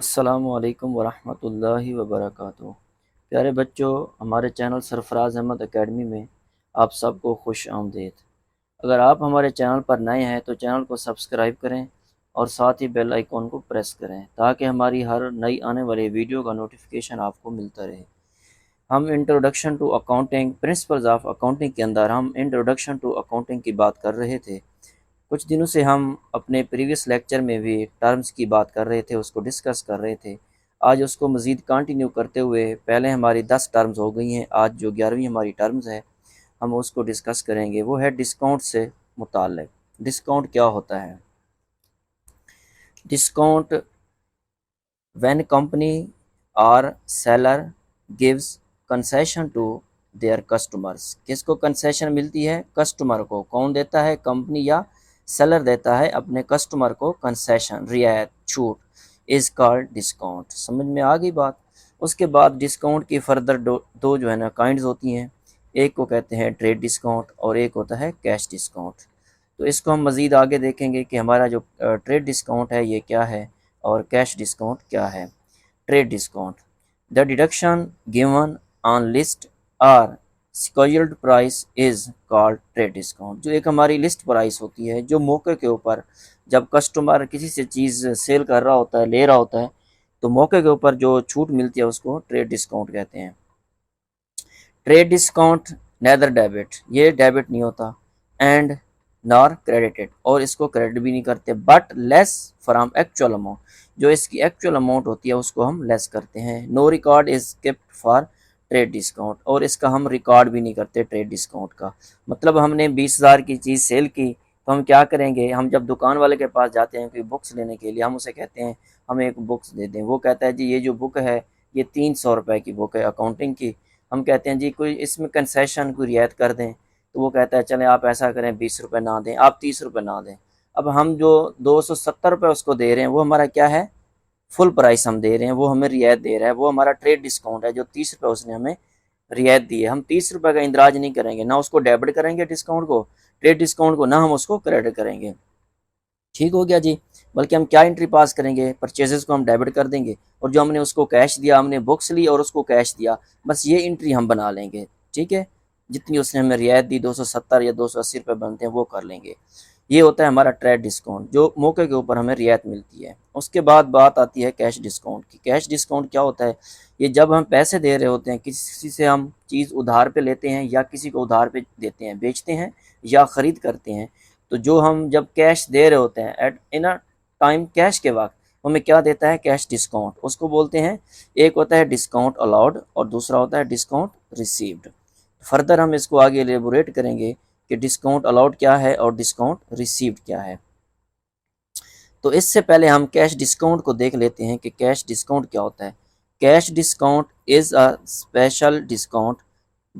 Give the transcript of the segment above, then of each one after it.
अस्सलामुअलैकुम वरहमतुल्लाहि वबरकातुहू। प्यारे बच्चों, हमारे चैनल सरफराज अहमद एकेडमी में आप सबको खुश आमदीद। अगर आप हमारे चैनल पर नए हैं तो चैनल को सब्सक्राइब करें और साथ ही बेल आइकॉन को प्रेस करें ताकि हमारी हर नई आने वाली वीडियो का नोटिफिकेशन आपको मिलता रहे। हम introduction to accounting, principles of accounting के अंदर हम इंट्रोडक्शन टू अकाउंटिंग की बात कर रहे थे। कुछ दिनों से हम अपने प्रीवियस लेक्चर में भी टर्म्स की बात कर रहे थे, उसको डिस्कस कर रहे थे। आज उसको मज़ीद कंटिन्यू करते हुए पहले हमारी 10 टर्म्स हो गई हैं, आज जो 11वीं हमारी टर्म्स है हम उसको डिस्कस करेंगे। वो है डिस्काउंट से मुताल्लिक़। डिस्काउंट क्या होता है? डिस्काउंट व्हेन कंपनी और seller gives concession to their customers. किसको कंसेशन मिलती है? कस्टमर को। कौन देता है? कंपनी या सेलर देता है अपने कस्टमर को कंसेशन, रियायत, छूट। Is called discount. समझ में आ गई बात? उसके बाद डिस्काउंट की फर्दर दो जो है ना काइंड्स होती हैं। एक को कहते हैं ट्रेड डिस्काउंट और एक होता है कैश डिस्काउंट। तो इसको हम मज़ीद आगे देखेंगे कि हमारा जो ट्रेड डिस्काउंट है ये क्या है और कैश डिस्काउंट क्या है। Trade discount, the deduction given on list or scheduled price is called trade discount. जो एक हमारी लिस्ट प्राइस होती है, जो मौके के ऊपर जब कस्टमर किसी से चीज़ सेल कर रहा होता है, ले रहा होता है, तो मौके के ऊपर जो छूट मिलती है उसको ट्रेड डिस्काउंट कहते हैं। ट्रेड डिस्काउंट नेदर डेबिट, ये डेबिट नहीं होता, एंड नॉर क्रेडिटेड, और इसको क्रेडिट भी नहीं करते, but less from actual amount, जो इसकी एक्चुअल अमाउंट होती है उसको हम लेस करते हैं। No record is kept for trade discount, और इसका हम रिकॉर्ड भी नहीं करते ट्रेड डिस्काउंट का। मतलब हमने 20,000 की चीज़ सेल की तो हम क्या करेंगे, हम जब दुकान वाले के पास जाते हैं कोई बुक्स लेने के लिए, हम उसे कहते हैं हमें एक बुक्स दे दें। वो कहता है जी ये जो बुक है ये 300 रुपये की बुक है अकाउंटिंग की। हम कहते हैं जी कोई इसमें कंसेशन, कोई रियायत कर दें, तो वो कहता है चलें आप ऐसा करें 20 रुपये ना दें, आप 30 रुपये ना दें। अब हम जो 270 रुपये उसको दे रहे हैं वो हमारा क्या है? फुल प्राइस हम दे रहे हैं, वो हमें रियायत दे रहा है, वो हमारा ट्रेड डिस्काउंट है। जो 30 रुपये उसने हमें रियायत दी है, हम 30 रुपये का इंदराज नहीं करेंगे, ना उसको डेबिट करेंगे डिस्काउंट को, ट्रेड डिस्काउंट को, ना हम उसको क्रेडिट करेंगे। ठीक हो गया जी। बल्कि हम क्या एंट्री पास करेंगे, परचेजेस को हम डेबिट कर देंगे और जो हमने उसको कैश दिया, हमने बुक्स ली और उसको कैश दिया, बस ये एंट्री हम बना लेंगे। ठीक है, जितनी उसने हमें रियायत दी 270 या 280 रुपये बनते हैं वो कर लेंगे। ये होता है हमारा ट्रेड डिस्काउंट, जो मौके के ऊपर हमें रियायत मिलती है। उसके बाद बात आती है कैश डिस्काउंट की। कैश डिस्काउंट क्या होता है? ये जब हम पैसे दे रहे होते हैं, किसी से हम चीज़ उधार पे लेते हैं या किसी को उधार पे देते हैं, बेचते हैं या ख़रीद करते हैं, तो जो हम जब कैश दे रहे होते हैं at in a time, cash के वक्त हमें क्या देता है? कैश डिस्काउंट, उसको बोलते हैं। एक होता है डिस्काउंट अलाउड और दूसरा होता है डिस्काउंट रिसीव्ड। फर्दर हम इसको आगे एलेबोरेट करेंगे कि डिस्काउंट अलाउड क्या है और डिस्काउंट रिसीव्ड क्या है। तो इससे पहले हम कैश डिस्काउंट को देख लेते हैं कि कैश डिस्काउंट क्या होता है। Cash discount is a special discount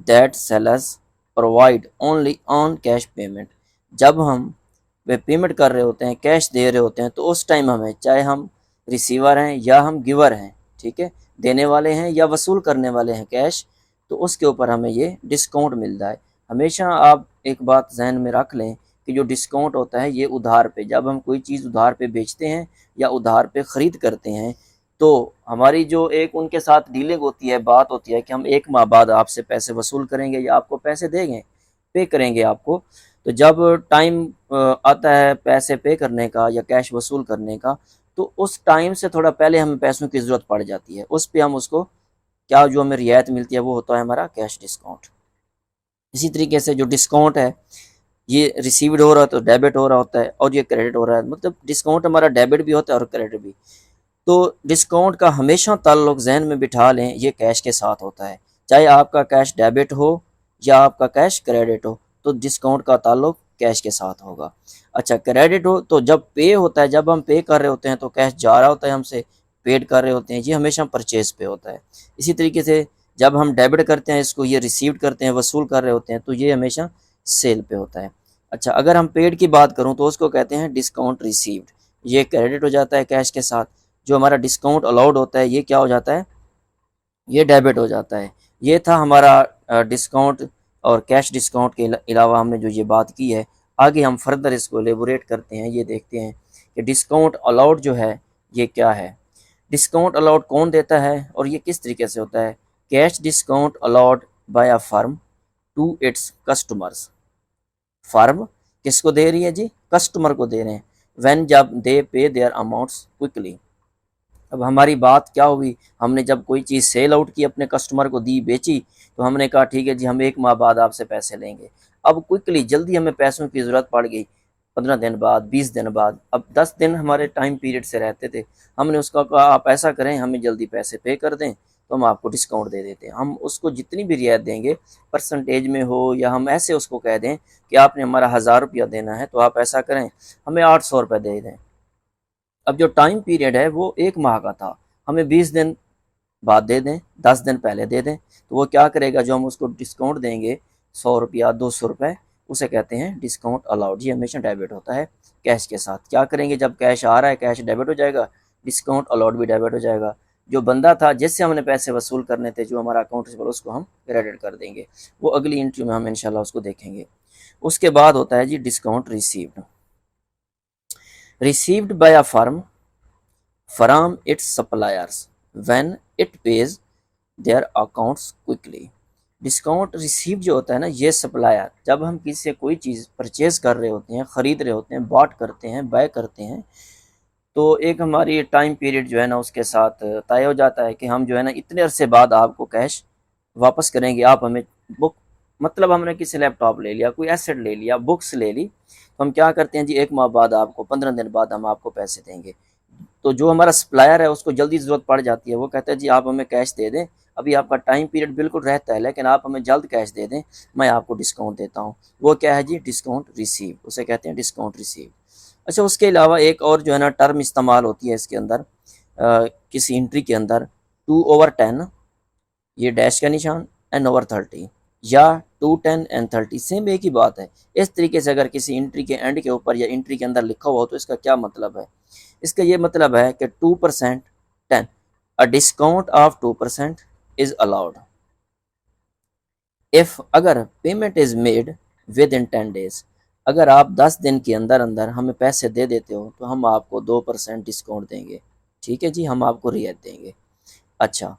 that sellers provide only on cash payment. जब हम वे पेमेंट कर रहे होते हैं, कैश दे रहे होते हैं, तो उस टाइम हमें, चाहे हम रिसीवर हैं या हम गिवर हैं, ठीक है, देने वाले हैं या वसूल करने वाले हैं कैश, तो उसके ऊपर हमें ये डिस्काउंट मिलता है। हमेशा आप एक बात जहन में रख लें कि जो डिस्काउंट होता है ये उधार पे, जब हम कोई चीज़ उधार पे बेचते हैं या उधार पे ख़रीद करते हैं, तो हमारी जो एक उनके साथ डीलिंग होती है, बात होती है कि हम 1 माह बाद आपसे पैसे वसूल करेंगे या आपको पैसे देंगे, पे करेंगे आपको। तो जब टाइम आता है पैसे पे करने का या कैश वसूल करने का, तो उस टाइम से थोड़ा पहले हमें पैसों की ज़रूरत पड़ जाती है। उस पे हम उसको क्या, जो हमें रियायत मिलती है वो होता है हमारा कैश डिस्काउंट। इसी तरीके से जो डिस्काउंट है ये रिसीव्ड हो रहा है तो डेबिट हो रहा होता है और ये क्रेडिट हो रहा है, मतलब डिस्काउंट हमारा डेबिट भी होता है और क्रेडिट भी। तो डिस्काउंट का हमेशा ताल्लुक जहन में बिठा लें, ये कैश के साथ होता है। चाहे आपका कैश डेबिट हो या आपका कैश क्रेडिट हो, तो डिस्काउंट का ताल्लुक कैश के साथ होगा। अच्छा, क्रेडिट हो तो जब पे होता है, जब हम पे कर रहे होते हैं तो कैश जा रहा होता है हमसे, पेड कर रहे होते हैं, ये हमेशा परचेज पे होता है। इसी तरीके से जब हम डेबिट करते हैं इसको, ये रिसीव करते हैं, वसूल कर रहे होते हैं, तो ये हमेशा सेल पे होता है। अच्छा, अगर हम पेड की बात करूँ तो उसको कहते हैं डिस्काउंट रिसीव्ड, ये क्रेडिट हो जाता है कैश के साथ। जो हमारा डिस्काउंट अलाउड होता है ये क्या हो जाता है? ये डेबिट हो जाता है। ये था हमारा डिस्काउंट और कैश डिस्काउंट के अलावा हमने जो ये बात की है। आगे हम फर्दर इसको एलेबोरेट करते हैं, ये देखते हैं कि डिस्काउंट अलाउड जो है ये क्या है। डिस्काउंट अलाउड कौन देता है और ये किस तरीके से होता है? Cash discount allowed by a firm to its customers. Firm किसको दे रही है जी? कस्टमर को दे रहे हैं। व्हेन जब दे पे देयर अमाउंट्स क्विकली। अब हमारी बात क्या हुई, हमने जब कोई चीज़ सेल आउट की, अपने कस्टमर को दी, बेची, तो हमने कहा ठीक है जी हम 1 माह बाद आपसे पैसे लेंगे। अब क्विकली जल्दी हमें पैसों की ज़रूरत पड़ गई, 15 दिन बाद, 20 दिन बाद, अब 10 दिन हमारे टाइम पीरियड से रहते थे। हमने उसका कहा आप ऐसा करें हमें जल्दी पैसे पे कर दें तो हम आपको डिस्काउंट दे देते हैं। हम उसको जितनी भी रियायत देंगे, परसेंटेज में हो या हम ऐसे उसको कह दें कि आपने हमारा 1000 रुपया देना है तो आप ऐसा करें हमें 800 रुपये दे दें। अब जो टाइम पीरियड है वो 1 माह का था, हमें 20 दिन बाद दे दें, 10 दिन पहले दे दें, तो वो क्या करेगा, जो हम उसको डिस्काउंट देंगे 100 रुपया 200 रुपये, उसे कहते हैं डिस्काउंट अलाउड। ये हमेशा डेबिट होता है कैश के साथ। क्या करेंगे, जब कैश आ रहा है कैश डेबिट हो जाएगा, डिस्काउंट अलाउड भी डेबिट हो जाएगा। जो बंदा था जिससे हमने पैसे वसूल करने थे, जो हमारा अकाउंट पर, उसको हम क्रेडिट कर देंगे। वो अगली एंट्री में हम इंशाल्लाह उसको देखेंगे। उसके बाद होता है जी discount received. Received by a firm from its suppliers when it pays their accounts quickly। Discount receive जो होता है ना, ये सप्लायर, जब हम किसी से कोई चीज़ परचेज कर रहे होते हैं, ख़रीद रहे होते हैं, बॉट करते हैं, बाय करते हैं, तो एक हमारी टाइम पीरियड जो है ना उसके साथ तय हो जाता है कि हम जो है ना इतने अरसे बाद आपको कैश वापस करेंगे। आप हमें बुक, मतलब हमने किसी लैपटॉप ले लिया, कोई एसेट ले लिया, बुक्स ले ली, तो हम क्या करते हैं जी 1 माह बाद आपको, 15 दिन बाद हम आपको पैसे देंगे। तो जो हमारा सप्लायर है उसको जल्दी ज़रूरत पड़ जाती है, वो कहता है जी आप हमें कैश दे दें, अभी आपका टाइम पीरियड बिल्कुल रहता है लेकिन आप हमें जल्द कैश दे दें, मैं आपको डिस्काउंट देता हूँ। वो क्या है जी? डिस्काउंट रिसीव, उसे कहते हैं डिस्काउंट रिसीव। अच्छा, उसके अलावा एक और जो है ना टर्म इस्तेमाल होती है इसके अंदर, किसी एंट्री के अंदर, 2/10, ये डैश का निशान, n/30, या 2, 10 एंड 30, सेम एक ही बात है। इस तरीके से अगर किसी एंट्री के एंड के ऊपर या एंट्री के अंदर लिखा हुआ हो तो इसका क्या मतलब है? इसका ये मतलब है कि 2%, 10, a discount of 2% is allowed if, अगर payment is made within 10 days, अगर आप 10 दिन के अंदर अंदर हमें पैसे दे देते हो तो हम आपको 2% डिस्काउंट देंगे। ठीक है जी, हम आपको रियायत देंगे। अच्छा,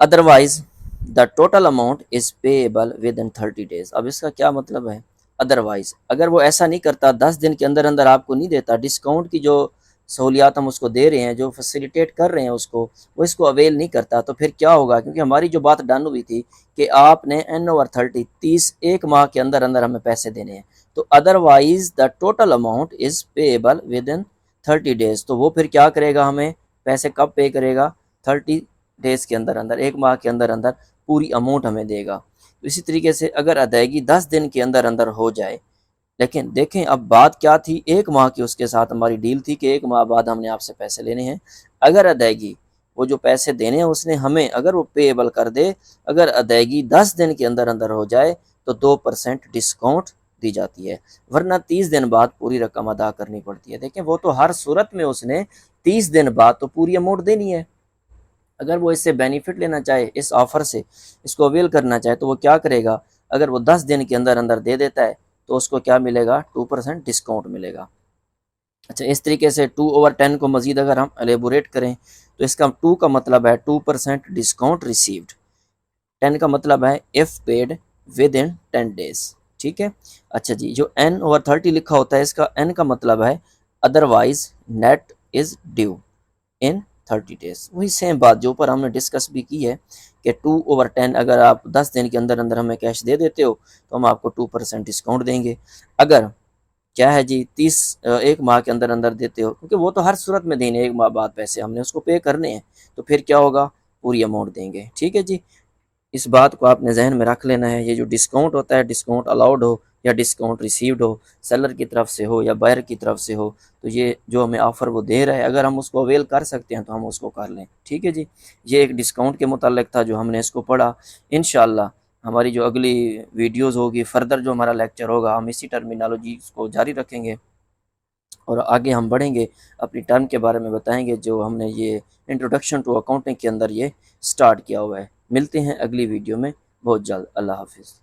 otherwise the total amount is payable with in 30 days। अब इसका क्या मतलब है? अदरवाइज, अगर वो ऐसा नहीं करता, 10 दिन के अंदर अंदर आपको नहीं देता, डिस्काउंट की जो सहूलियात हम उसको दे रहे हैं, जो फैसिलिटेट कर रहे हैं उसको, वो इसको अवेल नहीं करता, तो फिर क्या होगा? क्योंकि हमारी जो बात डन हुई थी कि आपने n/30, 30, 1 माह के अंदर अंदर हमें पैसे देने हैं, तो otherwise the total amount is payable with in 30 days, तो वो फिर क्या करेगा, हमें पैसे कब पे करेगा? 30 days के अंदर अंदर, 1 माह के अंदर अंदर पूरी अमाउंट हमें देगा। तो इसी तरीके से अगर अदायगी 10 दिन के अंदर अंदर हो जाए, लेकिन देखें अब बात क्या थी, 1 माह की उसके साथ हमारी डील थी कि 1 माह बाद हमने आपसे पैसे लेने हैं। अगर अदायगी, वो जो पैसे देने हैं उसने हमें, अगर वो पेएबल कर दे, अगर अदायगी 10 दिन के अंदर अंदर हो जाए तो 2% डिस्काउंट दी जाती है, वरना 30 दिन बाद पूरी रकम अदा करनी पड़ती है। देखें वो तो हर सूरत में उसने 30 दिन बाद तो पूरी अमाउंट देनी है। अगर वो इससे बेनिफिट लेना चाहे, इस ऑफ़र से इसको अवेल करना चाहे, तो वो क्या करेगा, अगर वो 10 दिन के अंदर अंदर दे देता है तो उसको क्या मिलेगा? 2% डिस्काउंट मिलेगा। अच्छा, इस तरीके से 2/10 को मज़ीद अगर हम एलेबोरेट करें तो इसका 2 का मतलब है 2% डिस्काउंट रिसीव्ड, 10 का मतलब है if paid with in 10 days। ठीक है। अच्छा जी, जो n/30 लिखा होता है, इसका n का मतलब है otherwise net is due in 30 days। वही सेम बात जो ऊपर हमने डिस्कस भी की है कि 2/10, अगर आप 10 दिन के अंदर अंदर हमें कैश दे देते हो तो हम आपको 2% डिस्काउंट देंगे। अगर क्या है जी 1 माह के अंदर अंदर देते हो, क्योंकि वो तो हर सूरत में देने, 1 माह बाद पैसे हमने उसको पे करने हैं, तो फिर क्या होगा, पूरी अमाउंट देंगे। ठीक है जी, इस बात को आपने जहन में रख लेना है। ये जो डिस्काउंट होता है, डिस्काउंट अलाउड हो या डिस्काउंट रिसीव्ड हो, सेलर की तरफ से हो या बायर की तरफ से हो, तो ये जो हमें ऑफ़र वो दे रहा है, अगर हम उसको अवेल कर सकते हैं तो हम उसको कर लें। ठीक है जी, ये एक डिस्काउंट के मुताल्लिक था जो हमने इसको पढ़ा। इंशाअल्लाह हमारी जो अगली वीडियोज़ होगी, फर्दर जो हमारा लेक्चर होगा, हम इसी टर्मिनोलॉजी को जारी रखेंगे और आगे हम बढ़ेंगे, अपनी टर्म के बारे में बताएंगे जो हमने ये इंट्रोडक्शन टू अकाउंटिंग के अंदर ये स्टार्ट किया हुआ है। मिलते हैं अगली वीडियो में बहुत जल्द। अल्लाह हाफिज़।